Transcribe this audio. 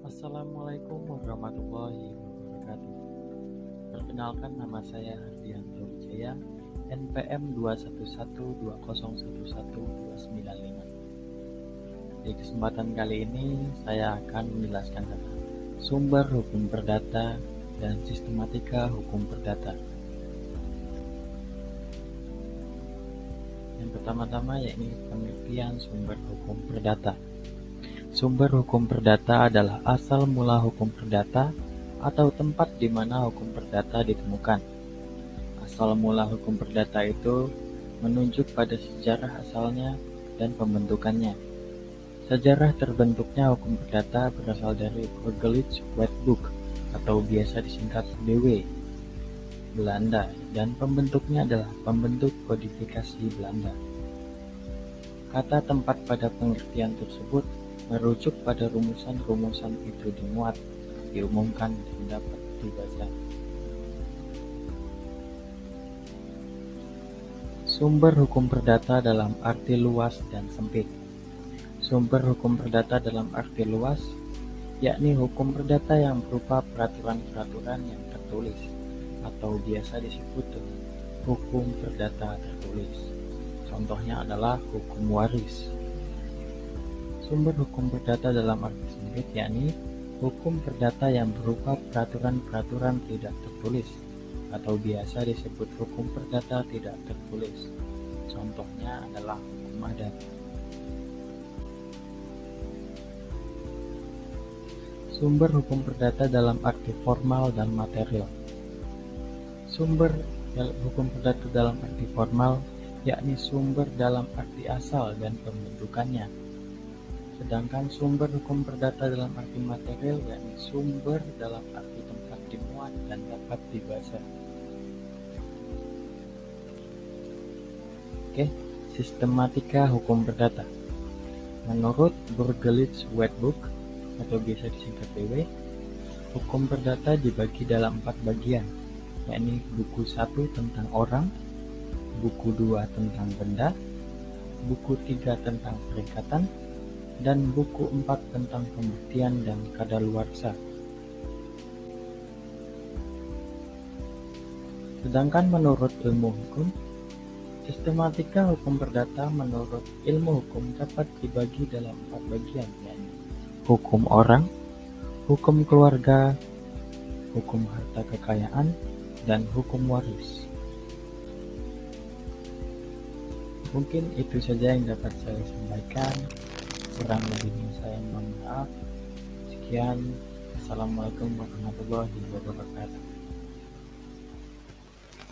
Assalamualaikum warahmatullahi wabarakatuh. Perkenalkan, nama saya Hardianto Wijaya, NPM 211201129. Di kesempatan kali ini saya akan menjelaskan tentang sumber hukum perdata dan sistematika hukum perdata. Yang pertama-tama yakni pengertian sumber hukum perdata. Sumber hukum perdata adalah asal mula hukum perdata atau tempat di mana hukum perdata ditemukan. Asal mula hukum perdata itu menunjuk pada sejarah asalnya dan pembentukannya. Sejarah terbentuknya hukum perdata berasal dari Burgerlijk Wetboek atau biasa disingkat BW, Belanda, dan pembentuknya adalah pembentuk kodifikasi Belanda. Kata tempat pada pengertian tersebut merujuk pada rumusan-rumusan itu dimuat, diumumkan, dan dapat dibaca. Sumber hukum perdata dalam arti luas dan sempit. Sumber hukum perdata dalam arti luas yakni hukum perdata yang berupa peraturan-peraturan yang tertulis atau biasa disebut dengan hukum perdata tertulis. Contohnya adalah hukum waris. Sumber hukum perdata dalam arti sempit yakni hukum perdata yang berupa peraturan-peraturan tidak tertulis atau biasa disebut hukum perdata tidak tertulis. Contohnya adalah hukum adat. Sumber hukum perdata dalam arti formal dan material. Sumber hukum perdata dalam arti formal yakni sumber dalam arti asal dan pembentukannya. Sedangkan sumber hukum perdata dalam arti material yakni sumber dalam arti tempat dimuat dan dapat dibaca. Oke, sistematika hukum perdata. Menurut Burgerlijk Wetboek atau biasa disingkat BW, hukum perdata dibagi dalam 4 bagian, yakni buku 1 tentang orang, buku 2 tentang benda, buku 3 tentang perikatan, dan buku 4 tentang pembuktian dan kadaluarsa. Sedangkan menurut ilmu hukum, sistematika hukum perdata menurut ilmu hukum dapat dibagi dalam 4 bagian, yakni hukum orang, hukum keluarga, hukum harta kekayaan, dan hukum waris. Mungkin itu saja yang dapat saya sampaikan. Kurang lebihnya saya mohon maaf. Sekian. Assalamualaikum warahmatullahi wabarakatuh.